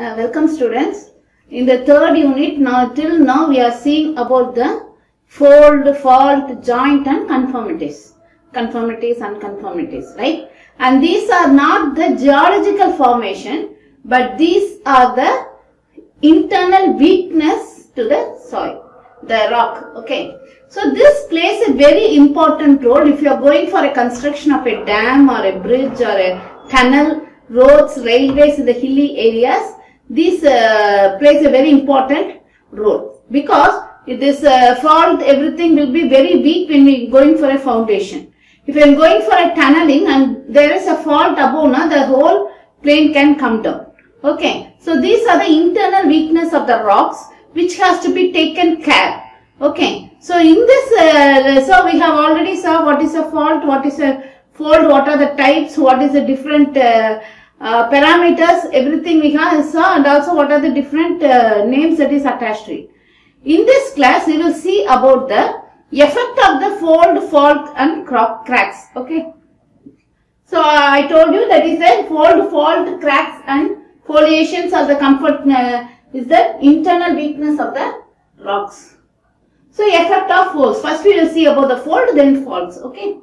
Welcome students. In the third unit, till now we are seeing about the fold, fault, joint and conformities. Conformities and conformities, right? And these are not the geological formation, but these are the internal weakness to the soil, the rock, okay? So this plays a very important role if you are going for a construction of a dam or a bridge or a tunnel, roads, railways in the hilly areas. This plays a very important role because this fault, everything will be very weak when we are going for a foundation. If I am going for a tunneling and there is a fault above, the whole plane can come down. Okay, so these are the internal weakness of the rocks which has to be taken care. Okay, so in this, so we have already saw what is a fault, what is a fold, what are the types, what is the different parameters, everything we have saw, and also what are the different names that is attached to it. In this class, we will see about the effect of the fold, fault and cracks. Okay. So I told you that is a fold, fault, cracks and foliations of the comfort is the internal weakness of the rocks. So effect of folds. First we will see about the fold, then faults. Okay.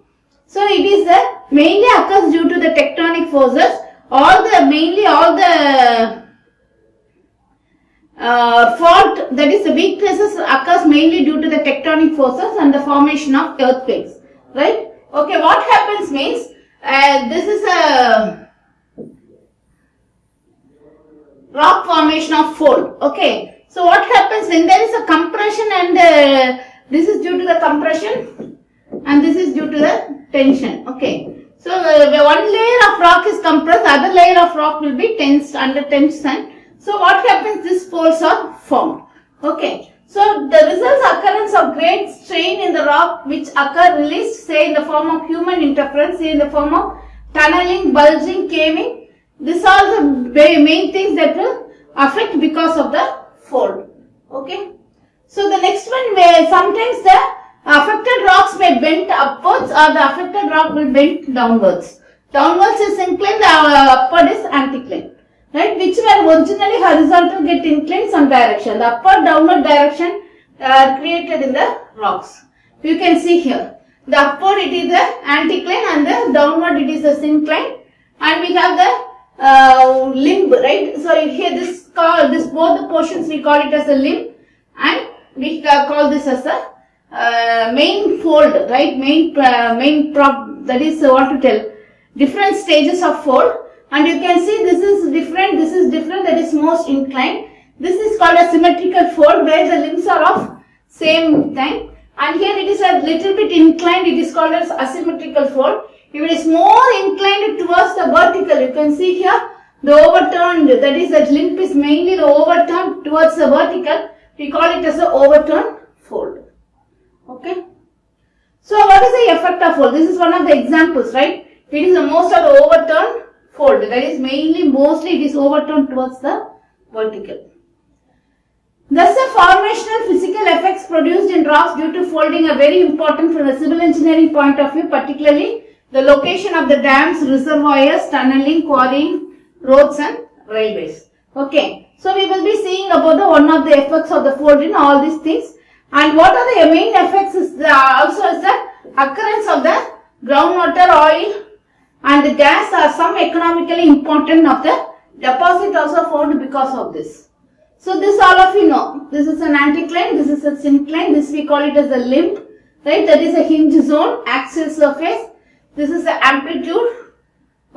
So it is mainly occurs due to the tectonic forces. Mainly all the fault, that is the weaknesses, occurs mainly due to the tectonic forces and the formation of earthquakes, right? Okay, what happens means this is a rock formation of fold. Okay, so what happens when there is a compression and this is due to the compression and this is due to the tension. Okay. So, one layer of rock is compressed, other layer of rock will be tensed under tension. So, what happens? These folds are formed. Okay. So, the results occurrence of great strain in the rock which occur released, say in the form of human interference, say in the form of tunneling, bulging, caving. These are the main things that will affect because of the fold. Okay. So, the next one, where sometimes the affected rocks may bend upwards or the affected rock will bend downwards. Downwards is inclined, the upward is anticlined. Right? Which were originally horizontal get inclined some direction. The upward downward direction created in the rocks. You can see here. The upward it is the anticline and the downward it is the syncline. And we have the limb, right? So here this both the portions we call it as a limb and we call this as a main fold, right? Main prop, that is what to tell. Different stages of fold, and you can see this is different, that is most inclined. This is called a symmetrical fold where the limbs are of same thing, and here it is a little bit inclined, it is called as asymmetrical fold. If it is more inclined towards the vertical, you can see here the overturned, that is that limb is mainly the overturned towards the vertical, we call it as a overturned fold. Okay. So what is the effect of fold? This is one of the examples, right? It is the most of the overturned fold. That is mostly it is overturned towards the vertical. Thus the formational physical effects produced in rocks due to folding are very important from the civil engineering point of view, particularly the location of the dams, reservoirs, tunneling, quarrying, roads and railways. Okay. So we will be seeing about one of the effects of the fold in all these things. And what are the main effects is also is the occurrence of the groundwater, oil and the gas are some economically important of the deposit also found because of this. So this all of you know. This is an anticline, this is a syncline, this we call it as a limb, right? That is a hinge zone, axial surface. This is the amplitude,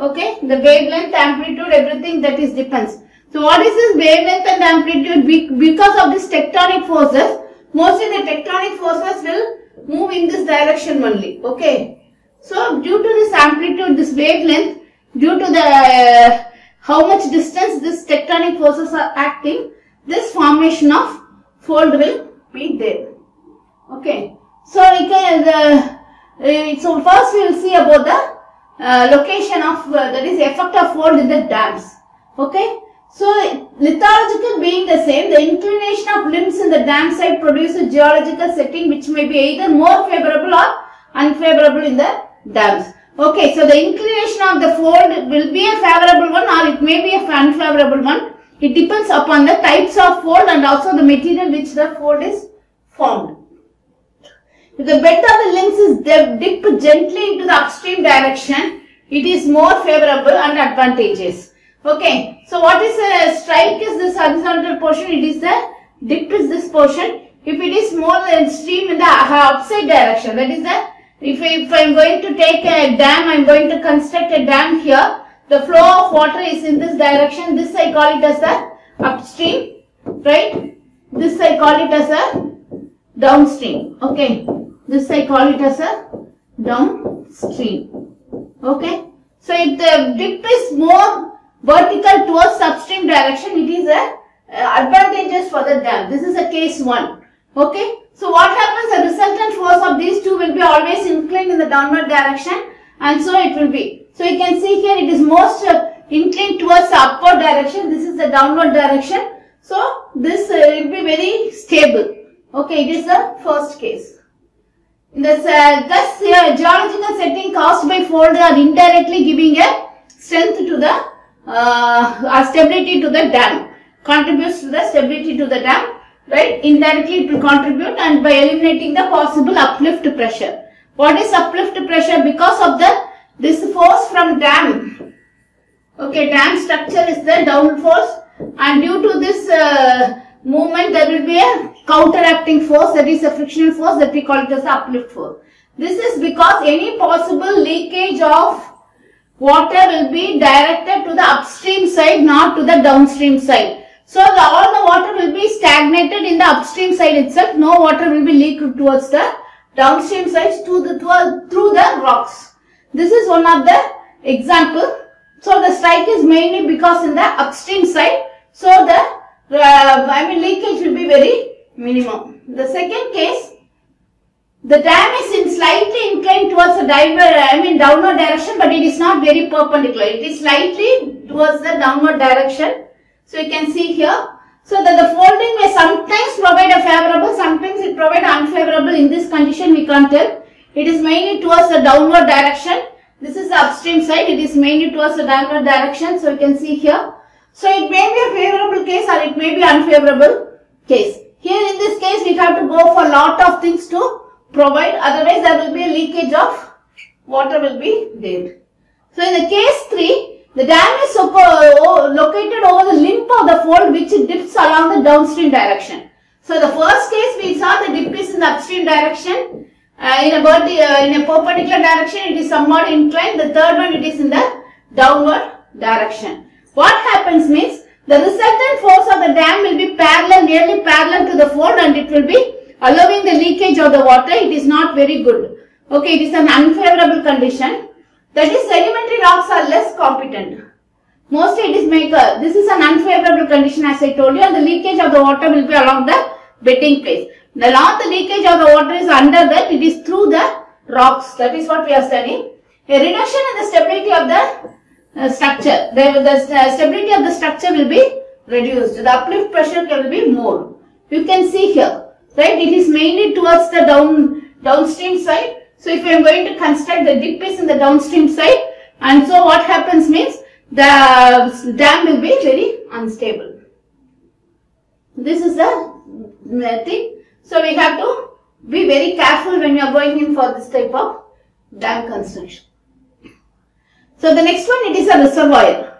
okay? The wavelength, amplitude, everything that is depends. So what is this wavelength and amplitude? Because of this tectonic forces, mostly the tectonic forces will move in this direction only. Okay. So due to this amplitude, this wavelength, due to the how much distance this tectonic forces are acting, this formation of fold will be there. Okay. So we can so first we will see about the location of that is effect of fold in the dams. Okay. So, lithological being the same, the inclination of limbs in the dam side produces a geological setting which may be either more favorable or unfavorable in the dams. Okay, so the inclination of the fold will be a favorable one or it may be a unfavorable one. It depends upon the types of fold and also the material which the fold is formed. If the bed of the links is dipped gently into the upstream direction, it is more favorable and advantageous. Okay, so what is a strike is this horizontal portion, it is the dip is this portion. If it is more stream in the outside direction, that is the, if I am going to take a dam, I am going to construct a dam here, the flow of water is in this direction, this I call it as the upstream, right? This I call it as a downstream, okay? This I call it as a downstream, okay? So if the dip is more vertical towards upstream direction, it is a advantageous for the dam. This is a case 1, okay? So what happens, the resultant force of these two will be always inclined in the downward direction, and so it will be. So you can see here it is most inclined towards the upward direction. This is the downward direction. So this will be very stable. Okay, it is the first case. Thus here geological setting caused by fold are indirectly giving a strength to the stability to the dam. Contributes to the stability to the dam. Right? Indirectly it will contribute, and by eliminating the possible uplift pressure. What is uplift pressure? Because of this force from dam. Okay, dam structure is the downward force, and due to this movement there will be a counteracting force, that is a frictional force, that we call it as uplift force. This is because any possible leakage of water will be directed to the upstream side, not to the downstream side. So all the water will be stagnated in the upstream side itself. No water will be leaked towards the downstream sides through the rocks. This is one of the example. So the strike is mainly because in the upstream side. So the leakage will be very minimum. The second case, the dam is slightly inclined towards the downward direction, but it is not very perpendicular. It is slightly towards the downward direction. So you can see here. So that the folding may sometimes provide a favorable, sometimes it provide unfavorable. In this condition we can't tell. It is mainly towards the downward direction. This is the upstream side. It is mainly towards the downward direction. So you can see here. So it may be a favorable case or it may be unfavorable case. Here in this case we have to go for a lot of things to provide. Otherwise there will be a leakage of water will be there. So in the case 3, the dam is located over the limb of the fold which dips along the downstream direction. So the first case we saw the dip is in the upstream direction. In a perpendicular direction it is somewhat inclined. The third one it is in the downward direction. What happens means the resultant force of the dam will be nearly parallel to the fold, and it will be allowing the leakage of the water. It is not very good. Okay, it is an unfavorable condition. That is, sedimentary rocks are less competent. Mostly it is this is an unfavorable condition as I told you, and the leakage of the water will be along the bedding place. Not the leakage of the water is under that, it is through the rocks. That is what we are studying. A reduction in the stability of the structure. The stability of the structure will be reduced. The uplift pressure will be more. You can see here, right? It is mainly towards the downstream side. So if I am going to construct, the dip is in the downstream side, and so what happens means the dam will be very unstable. This is the thing. So we have to be very careful when you are going in for this type of dam construction. So the next one, it is a reservoir.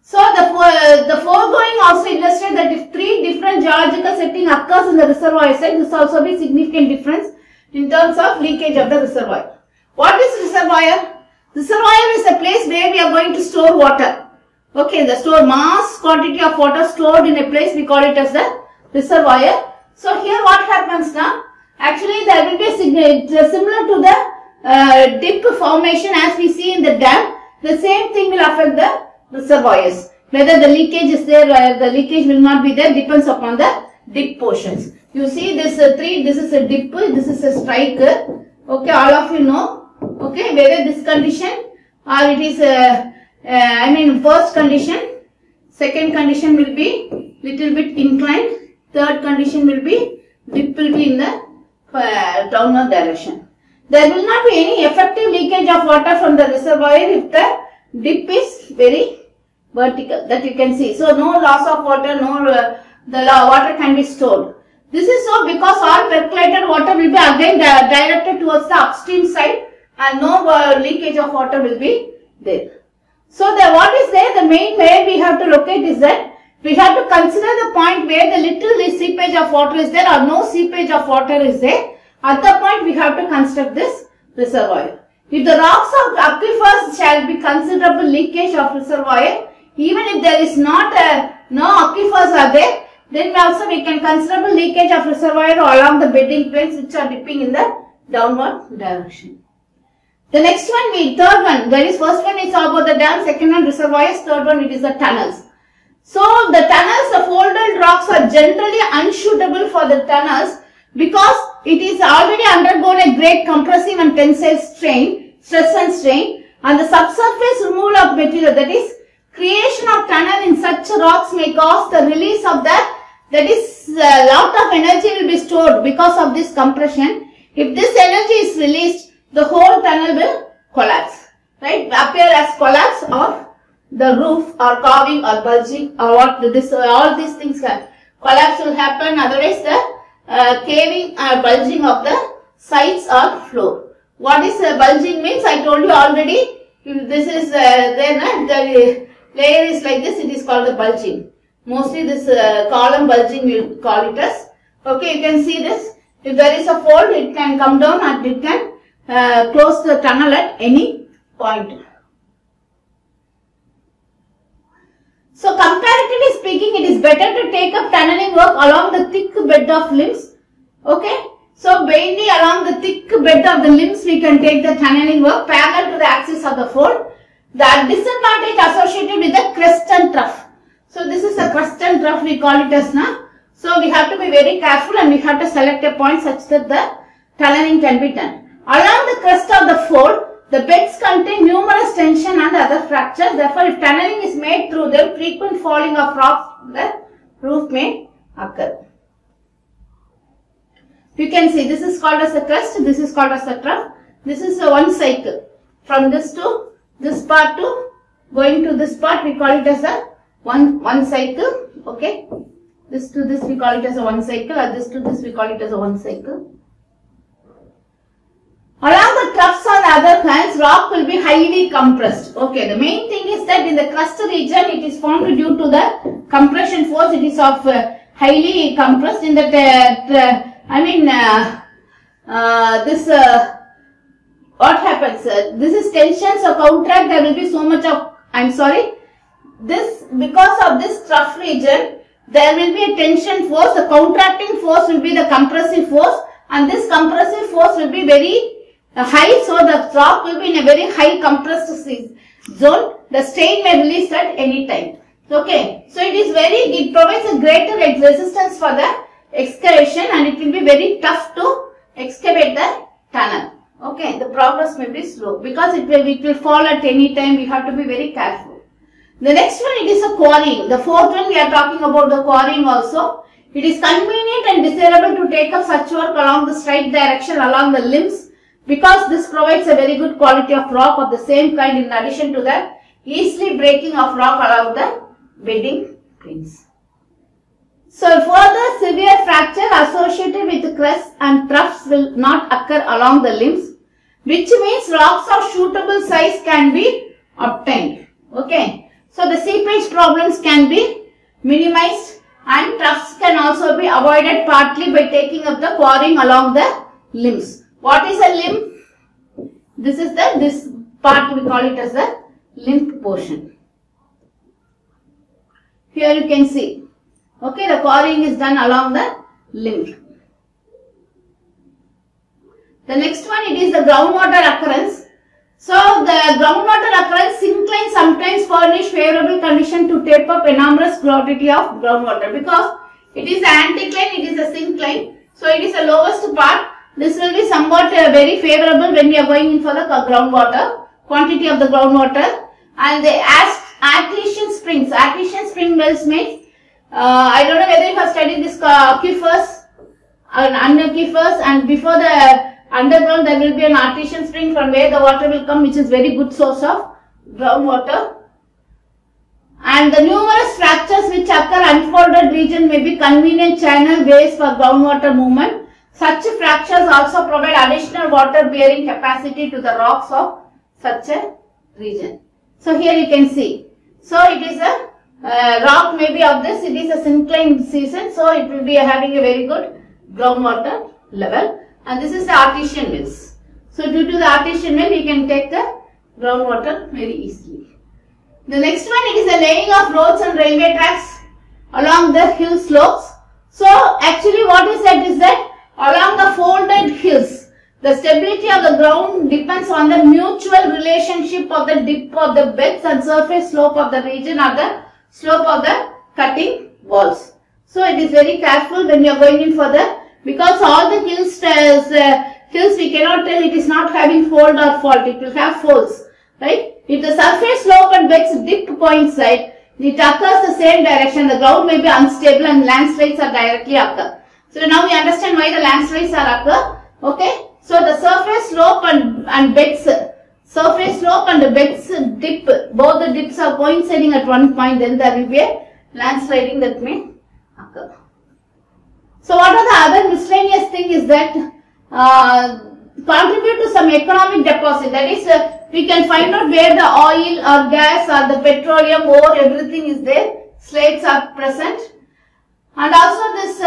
So the foregoing also illustrates that if 3 different geological setting occurs in the reservoir side, this also be significant difference in terms of leakage of the reservoir. What is reservoir? Reservoir is a place where we are going to store water. Okay, the mass quantity of water stored in a place, we call it as the reservoir. So here what happens now? Actually there will be similar to the dip formation as we see in the dam. The same thing will affect the reservoirs. Whether the leakage is there, the leakage will not be there, depends upon the dip portions. You see this this is a dip, this is a strike. Okay, all of you know. Okay, whether this condition or it is first condition, second condition will be little bit inclined, third condition will be dip will be in the downward direction. There will not be any effective leakage of water from the reservoir if the dip is very vertical, that you can see. So no loss of water, the water can be stored. This is so because all percolated water will be again directed towards the upstream side and no leakage of water will be there. So what is there, the main way we have to locate is that we have to consider the point where the little seepage of water is there or no seepage of water is there. At that point we have to construct this reservoir. If the rocks of aquifers shall be considerable leakage of reservoir, even if there is not no aquifers are there, then also we can considerable leakage of reservoir along the bedding planes which are dipping in the downward direction. The next one, third one, there is first one is about the dam, second one reservoirs, third one it is the tunnels. So the tunnels, the folded rocks are generally unsuitable for the tunnels because it is already undergone a great compressive and tensile stress and strain, and the subsurface removal of material, that is creation of tunnel in such rocks may cause the release of that is a lot of energy will be stored because of this compression. If this energy is released, the whole tunnel will collapse, right? Appear as collapse of the roof or carving or bulging or what all these things collapse will happen. Otherwise the caving or bulging of the sides or floor. What is bulging means? I told you already. If this is the layer is like this, it is called the bulging. Mostly this column bulging we will call it as. Okay, you can see this. If there is a fold, it can come down and it can close the tunnel at any point. So comparatively speaking, it is better to take up tunneling work along the thick bed of limbs. Okay. So mainly along the thick bed of the limbs we can take the tunneling work parallel to the axis of the fold. The disadvantage associated with the crest and trough. So this is a crest and trough we call it as now. So we have to be very careful and we have to select a point such that the tunneling can be done. Along the crest of the fold, the beds contain numerous tension and other fractures. Therefore, if tunneling is made through them, frequent falling of rocks from the roof may occur. You can see this is called as a crest, this is called as a trough. This is a one cycle. From this to this part to going to this part, we call it as a one cycle. Okay. This to this we call it as a one cycle, and this to this we call it as a one cycle. Along the troughs on the other hands, rock will be highly compressed. Okay, the main thing is that in the crust region, it is formed due to the compression force. It is of highly compressed. In that, what happens? This is tension, so contract. There will be so much of. This because of this trough region, there will be a tension force. The contracting force will be the compressive force, and this compressive force will be very high, so the rock will be in a very high compressed zone. The strain may release at any time. Okay, so it provides a greater resistance for the excavation, and it will be very tough to excavate the tunnel. Okay, the progress may be slow because it will fall at any time. We have to be very careful. The next one, it is a quarrying. The fourth one, we are talking about the quarrying also. It is convenient and desirable to take up such work along the straight direction along the limbs, because this provides a very good quality of rock of the same kind in addition to the easily breaking of rock along the bedding planes. So further severe fracture associated with crests and troughs will not occur along the limbs, which means rocks of suitable size can be obtained. Okay. So the seepage problems can be minimized and troughs can also be avoided partly by taking up the quarrying along the limbs. What is a limb? This is this part we call it as the limb portion. Here you can see. Okay, the quarrying is done along the limb. The next one, it is the groundwater occurrence. So the groundwater occurrence, syncline sometimes furnish favorable condition to tape up enormous quantity of groundwater, because it is an anticline, it is a syncline. So it is the lowest part. This will be somewhat very favorable when we are going in for the groundwater, quantity of the groundwater. And the artesian springs, artesian spring wells means, I don't know whether you have studied this aquifers and aquifers, and before the underground there will be an artesian spring from where the water will come, which is very good source of groundwater. And the numerous fractures which occur unfolded region may be convenient channel ways for groundwater movement. Such fractures also provide additional water bearing capacity to the rocks of such a region. So here you can see. So it is a rock maybe of this, it is a syncline season, so it will be having a very good groundwater level. And this is the artesian wells. So due to the artesian well, you can take the groundwater very easily. The next one, it is the laying of roads and railway tracks along the hill slopes. So actually what is said is that along the folded hills, the stability of the ground depends on the mutual relationship of the dip of the beds and surface slope of the region or the slope of the cutting walls. So it is very careful when you are going in for the, because all the hills we cannot tell it is not having fold or fault, it will have folds, right? If the surface slope and beds dip coincide, it occurs the same direction, the ground may be unstable and landslides are directly occur. So now we understand why the landslides are occur, okay? So the surface slope and beds, surface slope and the beds dip, both the dips are coinciding at one point, then there will be a landsliding that may occur. So what are the other miscellaneous thing is that contribute to some economic deposit, that is we can find out where the oil or gas or the petroleum ore, everything is there, slates are present. And also this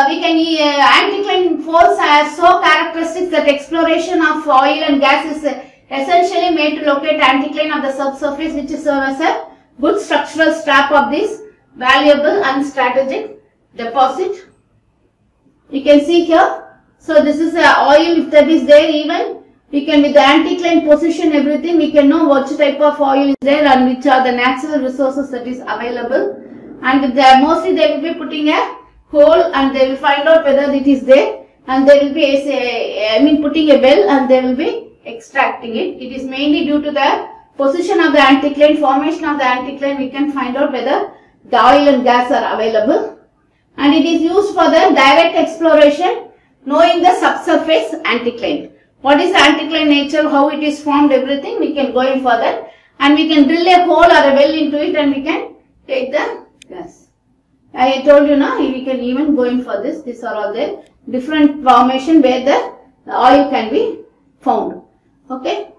we can anticline faults are so characteristics that exploration of oil and gas is essentially made to locate anticline of the subsurface, which serves as a good structural strap of this valuable and strategic deposit. You can see here. So this is a oil, if that is there, even we can with the anticline position everything we can know what type of oil is there and which are the natural resources that is available. And mostly they will be putting a hole and they will find out whether it is there, and they will be putting a well and they will be extracting it. It is mainly due to the position of the anticline, formation of the anticline, we can find out whether the oil and gas are available. And it is used for the direct exploration, knowing the subsurface anticline. What is the anticline nature, how it is formed, everything we can go in for that. And we can drill a hole or a well into it and we can take the gas. I told you now, we can even go in for this. These are all the different formation where the oil can be found. Okay.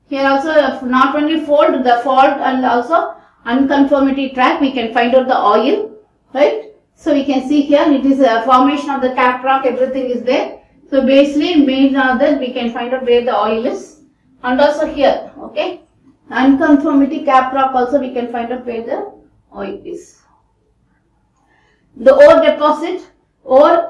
Here also not only fold, the fault and also unconformity track, we can find out the oil, right? So we can see here it is a formation of the cap rock, everything is there. So basically made that we can find out where the oil is. And also here, okay, unconformity cap rock also we can find out where the oil is. The ore deposit, ore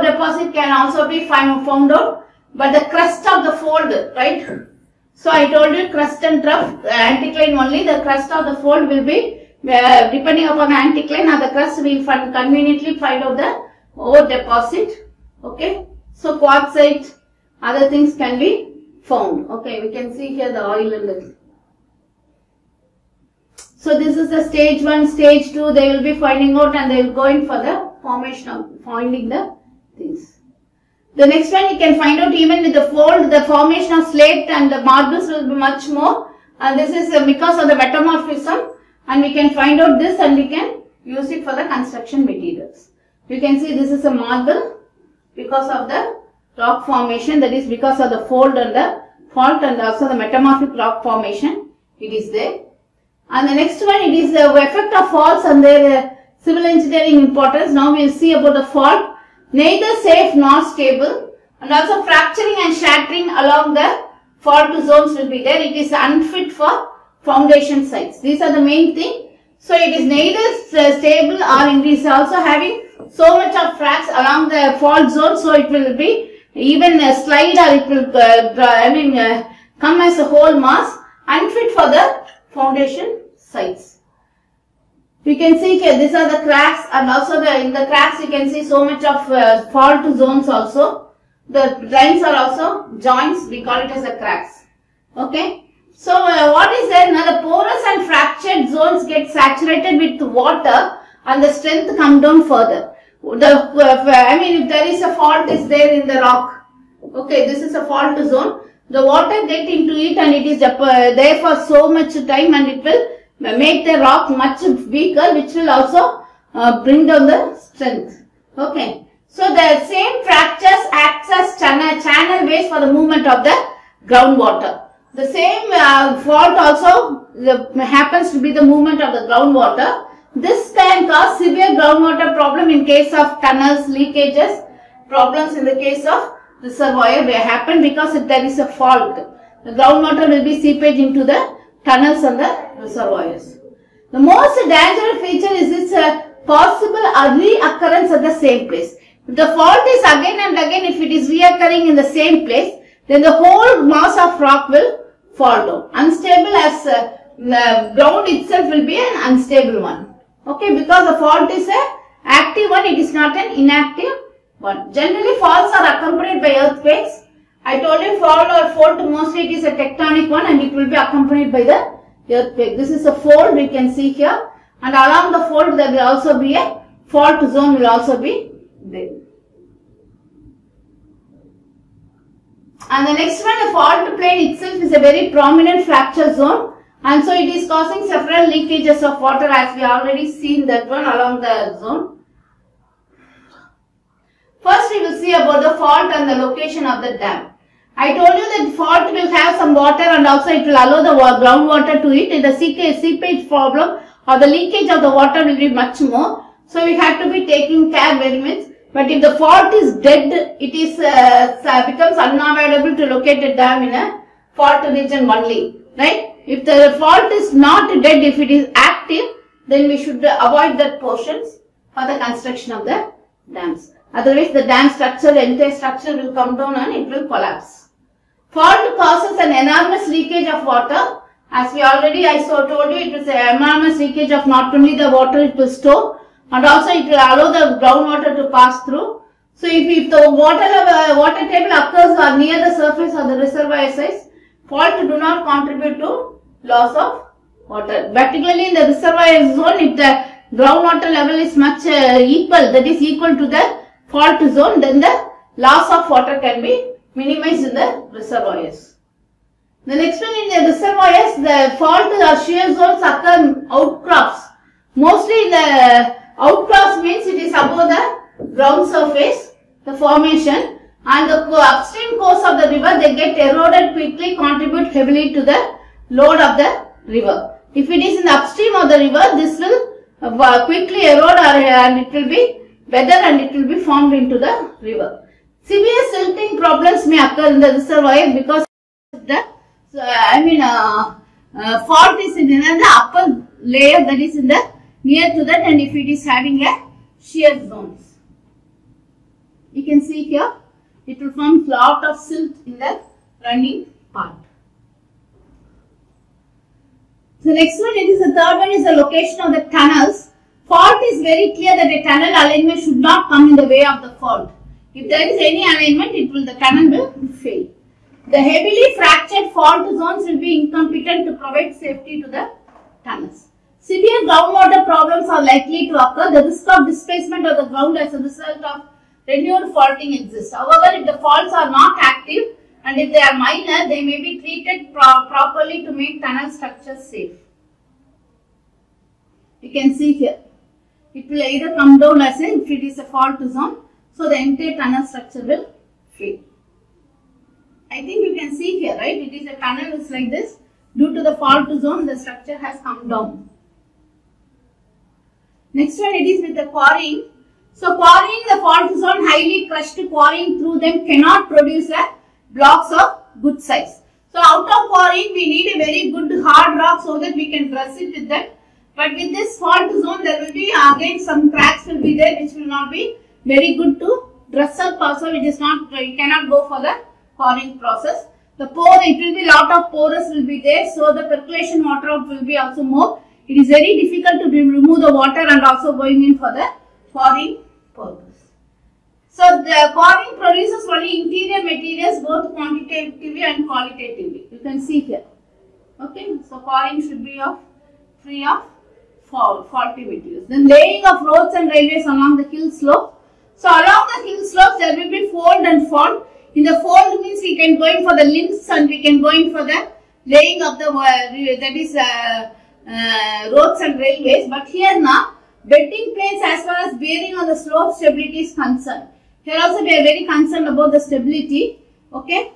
deposit can also be found out, but the crust of the fold, right? So I told you crust and trough, anticline only, the crust of the fold will be depending upon the anticline or the crust, we will conveniently find out the ore deposit, okay. So quartzite, other things can be found, okay. We can see here the oil and the. So this is the stage 1, stage 2, they will be finding out and they will go in for the formation of finding the things. The next one you can find out even with the fold, the formation of slate and the marbles will be much more, and this is because of the metamorphism, and we can find out this and we can use it for the construction materials. You can see this is a marble because of the rock formation, that is because of the fold and the fault and also the metamorphic rock formation, it is there. And the next one, it is the effect of faults and their civil engineering importance. Now we will see about the fault. Neither safe nor stable, and also fracturing and shattering along the fault zones will be there. It is unfit for foundation sites. These are the main thing. So it is neither stable or it is also having so much of cracks along the fault zone. So it will be even a slide or it will come as a whole mass, unfit for the foundation sites. You can see here, these are the cracks, and also in the cracks you can see so much of fault zones also. The lines are also joints, we call it as the cracks. Okay. So what is there? Now the porous and fractured zones get saturated with water and the strength come down further. If there is a fault is there in the rock. Okay, this is a fault zone. The water get into it and it is there for so much time and it will make the rock much weaker, which will also bring down the strength. Okay. So the same fractures acts as channel ways for the movement of the groundwater. The same fault also happens to be the movement of the groundwater. This can cause severe groundwater problem in case of tunnels, leakages, problems in the case of reservoir may happen because if there is a fault, the groundwater will be seepage into the tunnels and the reservoirs. The most dangerous feature is its possible reoccurrence at the same place. If the fault is again and again, if it is reoccurring in the same place, then the whole mass of rock will fall down. Unstable as the ground itself will be an unstable one. Okay, because the fault is an active one, it is not an inactive one. Generally, faults are accompanied by earthquakes. I told you fault mostly it is a tectonic one and it will be accompanied by the earthquake. This is a fold we can see here, and along the fold there will also be a fault zone will also be there. And the next one, the fault plane itself is a very prominent fracture zone, and so it is causing several leakages of water, as we already seen that one along the zone. First we will see about the fault and the location of the dam. I told you that fault will have some water and also it will allow the groundwater to it. The seepage problem or the leakage of the water will be much more. So we have to be taking care very much. But if the fault is dead, it is becomes unavoidable to locate a dam in a fault region only, right? If the fault is not dead, if it is active, then we should avoid that portions for the construction of the dams. Otherwise, the dam structure, the entire structure will come down and it will collapse. Fault causes an enormous leakage of water. As we already told you, it is an enormous leakage of not only the water it will store, and also it will allow the groundwater to pass through. So if the water table occurs near the surface of the reservoir size, fault do not contribute to loss of water. Particularly in the reservoir zone, if the groundwater level is much equal, that is equal to the fault zone, then the loss of water can be minimized in the reservoirs. The next one, in the reservoirs, the fault or shear zones occur outcrops. Mostly the outcrops means it is above the ground surface, the formation, and the upstream course of the river, they get eroded quickly, contribute heavily to the load of the river. If it is in the upstream of the river, this will quickly erode and it will be weather and it will be formed into the river. Severe silting problems may occur in the reservoir because the fault is in the upper layer, that is in the near to that, and if it is having a shear zones. You can see here, it will form lot of silt in the running part. So next one, it is the third one, is the location of the tunnels. Fault is very clear that a tunnel alignment should not come in the way of the fault. If there is any alignment, the tunnel will fail. The heavily fractured fault zones will be incompetent to provide safety to the tunnels. Severe groundwater problems are likely to occur. The risk of displacement of the ground as a result of renewed faulting exists. However, if the faults are not active and if they are minor, they may be treated properly to make tunnel structures safe. You can see here, it will either come down as if it is a fault zone, so the entire tunnel structure will fail. I think you can see here, right? It is a tunnel is like this. Due to the fault zone, the structure has come down. Next one, it is with the quarrying. So quarrying the fault zone, highly crushed quarrying through them cannot produce blocks of good size. So out of quarrying, we need a very good hard rock so that we can dress it with that. But with this fault zone, there will be again some cracks will be there, which will not be very good to dress up also. It is not, you cannot go for the quarrying process. The pore, it will be lot of porous will be there, so the percolation water out will be also more. It is very difficult to remove the water and also going in for the quarrying purpose. So the quarrying produces only interior materials both quantitatively and qualitatively. You can see here. Okay, so quarrying should be free of faulty materials. Then laying of roads and railways along the hill slope. So along the hill slopes there will be fold and fault. In the fold means we can go in for the links and we can go in for the laying of the roads and railways. But here now, bedding planes as far as bearing on the slope stability is concerned. Here also we are very concerned about the stability. Okay.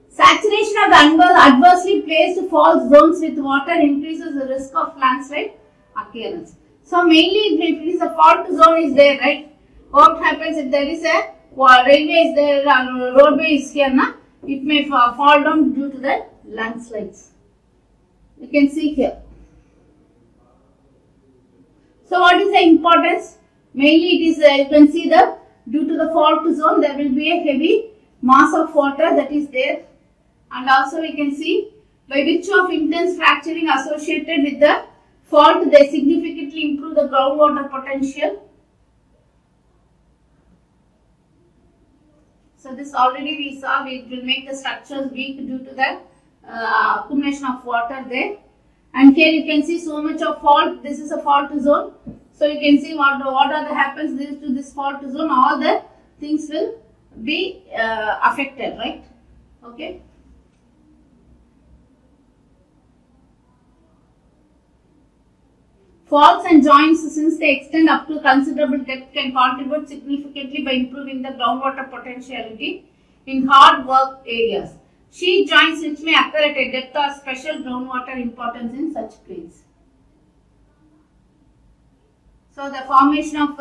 Saturation of the adversely placed fault zones with water increases the risk of landslide occurrence. So mainly if it is a fault zone is there, right? What happens if there is a railway is there, roadway is here, na? It may fall down due to the landslides. You can see here. So what is the importance? Mainly it is, you can see the, due to the fault zone there will be a heavy mass of water that is there, and also we can see by virtue of intense fracturing associated with the fault they significantly improve the groundwater potential. So this already we saw, it will make the structures weak due to the accumulation of water there. And here you can see so much of fault. This is a fault zone. So you can see what are the happens to this fault zone. All the things will be affected, right? Okay. Faults and joints, since they extend up to considerable depth, can contribute significantly by improving the groundwater potentiality in hard work areas. Sheet joints which may occur at a depth are special groundwater importance in such places. So the formation of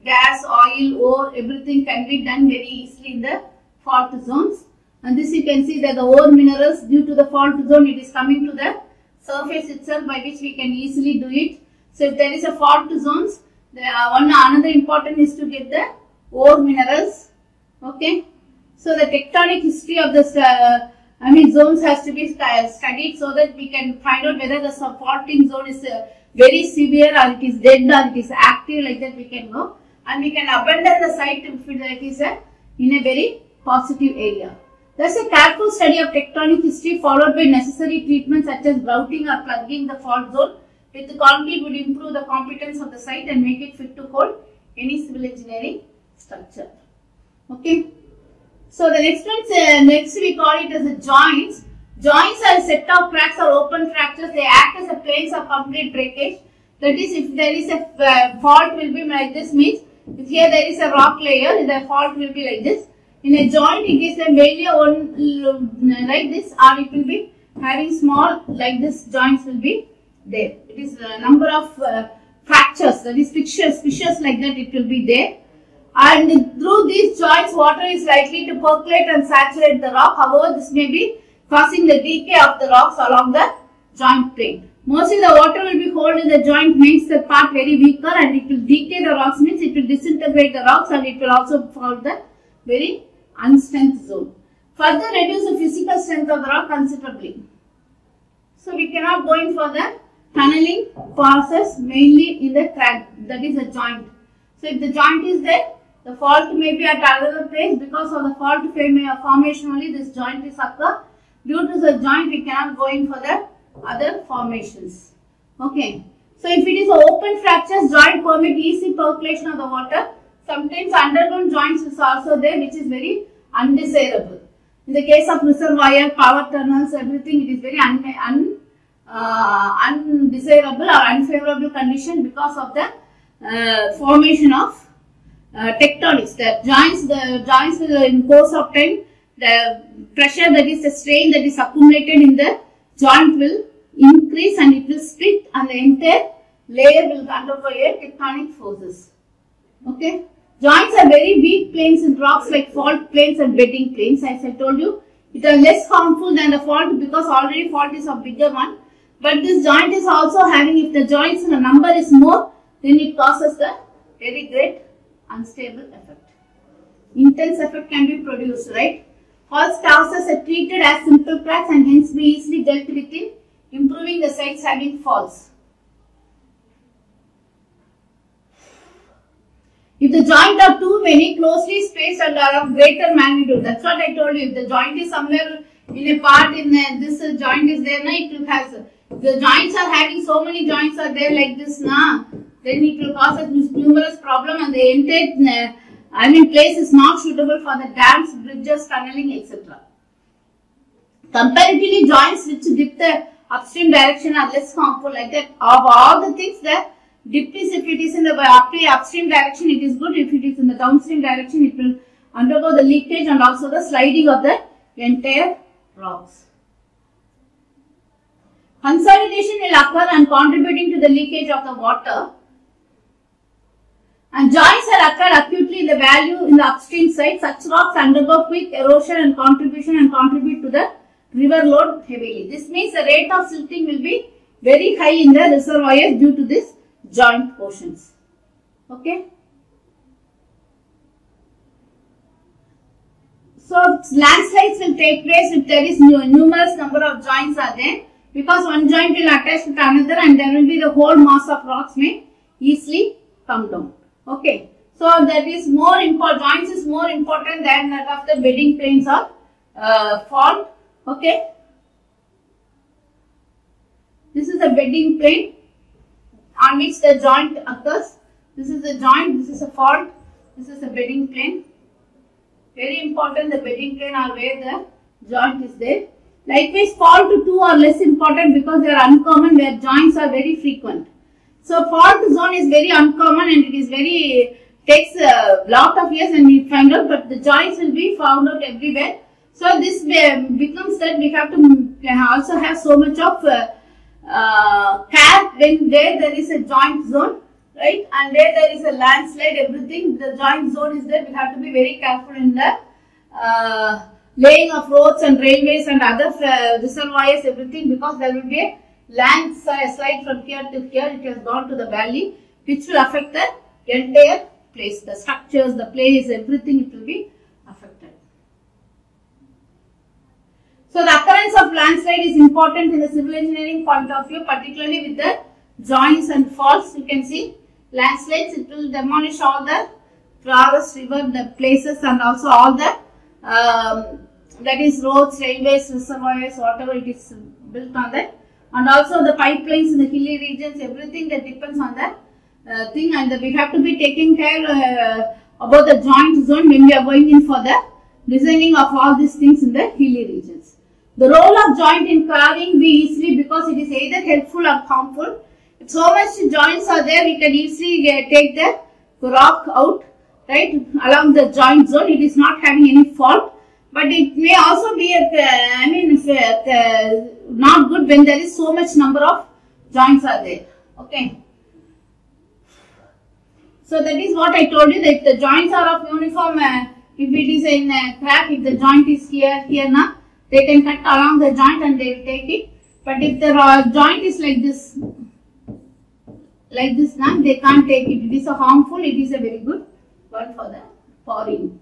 gas, oil, ore, everything can be done very easily in the fault zones. And this you can see that the ore minerals, due to the fault zone, it is coming to the surface itself, by which we can easily do it. So if there is a fault zones, another important is to get the ore minerals. Okay. So the tectonic history of this, zones has to be studied so that we can find out whether the faulting zone is very severe or it is dead or it is active, like that we can go. And we can abandon the site if it is in a very positive area. Thus a careful study of tectonic history followed by necessary treatments such as grouting or plugging the fault zone with concrete would improve the competence of the site and make it fit to hold any civil engineering structure. Okay. So the next one, next we call it as the joints. Joints are a set of cracks or open fractures. They act as a planes of complete breakage. That is, if there is a fault will be like this, means if here there is a rock layer, the fault will be like this. In a joint, it is a mainly like this, or it will be having small like this joints will be there. It is a number of fractures, that is fissures like that it will be there. And through these joints, water is likely to percolate and saturate the rock. However, this may be causing the decay of the rocks along the joint plane. Mostly the water will be held in the joint, makes the part very weaker, and it will decay the rocks, means it will disintegrate the rocks, and it will also form the very unstrength zone. Further reduce the physical strength of the rock considerably. So we cannot go in for the tunneling process mainly in the crack, that is a joint. So if the joint is there, the fault may be at another place. Because of the fault formation only this joint is occur. Due to the joint we cannot go in for the other formations. Okay. So if it is open fractures, joint permit easy percolation of the water. Sometimes underground joints is also there, which is very undesirable. In the case of reservoir, power tunnels, everything, it is very undesirable or unfavorable condition because of the formation of tectonics. The joints will, in course of time, the pressure, that is the strain that is accumulated in the joint will increase and it will split, and the entire layer will undergo a tectonic forces. Okay. Joints are very weak planes in rocks like fault planes and bedding planes. As I told you, it are less harmful than the fault because already fault is a bigger one. But this joint is also having, if the joints number is more, then it causes the very great unstable effect. Intense effect can be produced, right? Faults causes are treated as simple cracks and hence be easily dealt with in improving the sites having faults. If the joint are too many, closely spaced and are of greater magnitude, that's what I told you. If the joint is somewhere in a part in this joint is there, it will have, the joints are having so many joints are there like this, then it will cause us numerous problems, and the entire place is not suitable for the dams, bridges, tunneling, etc. Comparatively, joints which dip upstream direction are less harmful, like that. Of all the things, the dip is, if it is in the upstream direction, it is good. If it is in the downstream direction, it will undergo the leakage and also the sliding of the entire rocks. Consolidation will occur and contributing to the leakage of the water. And joints are occurred acutely in the value in the upstream side. Such rocks undergo quick erosion and contribute to the river load heavily. This means the rate of silting will be very high in the reservoirs due to this joint portions. Okay. So landslides will take place if there is numerous number of joints are there, because one joint will attach to another and there will be the whole mass of rocks may easily come down. Okay. So that is more important, joints is more important than that of the bedding planes or fault. Okay. This is a bedding plane on which the joint occurs. This is a joint, this is a fault, this is a bedding plane. Very important, the bedding plane are where the joint is there. Likewise, fault too are less important because they are uncommon, where joints are very frequent. So fault zone is very uncommon and it is very, takes a lot of years and we find out, but the joints will be found out everywhere. So this becomes that we have to also have so much of care when there is a joint zone, right? And where there is a landslide, everything, the joint zone is there. We have to be very careful in the laying of roads and railways and other reservoirs, everything, because there will be a landslide from here to here. It has gone to the valley, which will affect the entire place, the structures, the place, everything, it will be affected. So the occurrence of landslide is important in the civil engineering point of view, particularly with the joints and faults. You can see landslides, it will demolish all the forest, river, the places, and also all the that is roads, railways, reservoirs, whatever it is built on that, and also the pipelines in the hilly regions, everything that depends on that thing, and we have to be taking care about the joint zone when we are going in for the designing of all these things in the hilly regions. The role of joint in carving be easily, because it is either helpful or harmful. If so much joints are there, we can easily take the rock out, right, along the joint zone. It is not having any fault, but it may also be not good when there is so much number of joints are there. Okay. So that is what I told you, that if the joints are of uniform, if it is in a crack, if the joint is here now, they can cut along the joint and they will take it. But if the joint is like this now, they can't take it. It is a harmful, it is a very good one for the quarrying.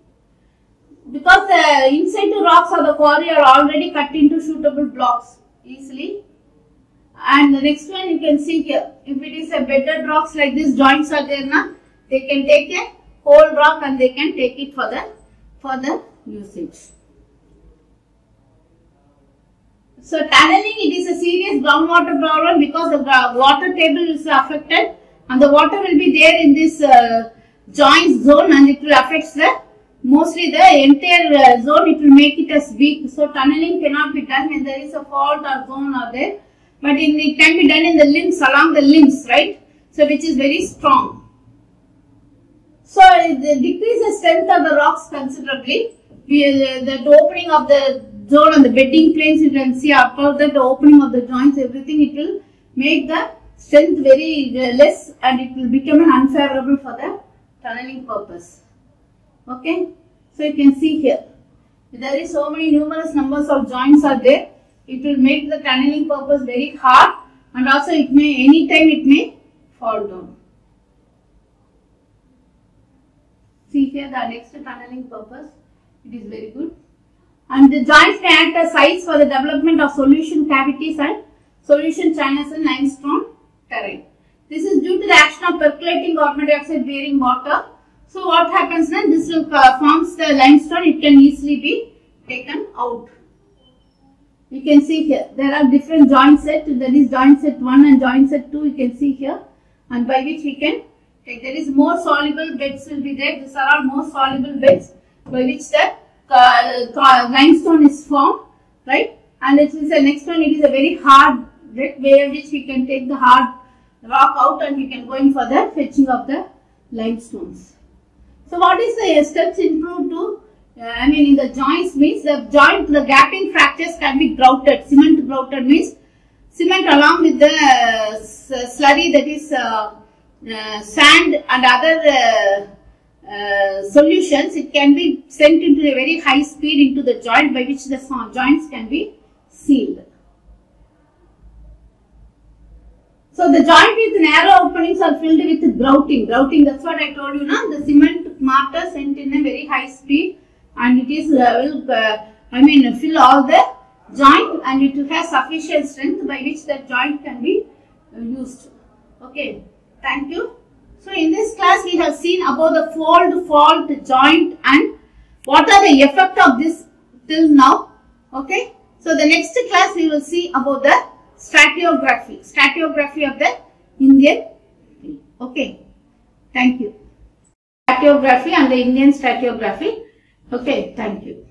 Because the inside the rocks or the quarry are already cut into suitable blocks easily. And the next one you can see here, if it is a bedded rocks like this, joints are there now, they can take a whole rock and they can take it for the usage. So tunneling, it is a serious groundwater problem because the water table is affected and the water will be there in this joint zone and it will affect mostly the entire zone. It will make it as weak. So tunneling cannot be done when there is a fault or zone or there, but it can be done in the limbs, along the limbs, right? So which is very strong. So it decreases the strength of the rocks considerably. The opening of the zone and the bedding planes, you can see after that the opening of the joints, everything, it will make the strength very less and it will become unfavorable for the tunneling purpose. Okay, so you can see here, there is so many numerous numbers of joints are there. It will make the tunneling purpose very hard and also it may, anytime it may fall down. See here the next tunneling purpose, it is very good. And the joints may act as sites for the development of solution cavities and solution channels in limestone terrain. This is due to the action of percolating carbon dioxide bearing water. So what happens then? This will forms the limestone. It can easily be taken out. You can see here there are different joint set. There is joint set 1 and joint set 2. You can see here, and by which we can take. There is more soluble beds will be there. These are all more soluble beds by which the limestone is formed, right? And it is the next one. It is a very hard by which we can take the hard rock out and we can go in for the fetching of the limestones. So what is the steps improved to, in the joints means the gapping fractures can be grouted. Cement grouted means cement along with the slurry, that is sand and other solutions, it can be sent into a very high speed into the joint, by which the joints can be sealed. So the joint with narrow openings are filled with grouting. Grouting, that's what I told you now. The cement mortar sent in a very high speed, and it is will fill all the joint, and it will have sufficient strength by which the joint can be used. Okay, thank you. So in this class we have seen about the fold, fault, joint, and what are the effect of this till now. Okay, so the next class we will see about the stratigraphy of the Indian. Okay, thank you. Stratigraphy and the Indian stratigraphy. Okay, thank you.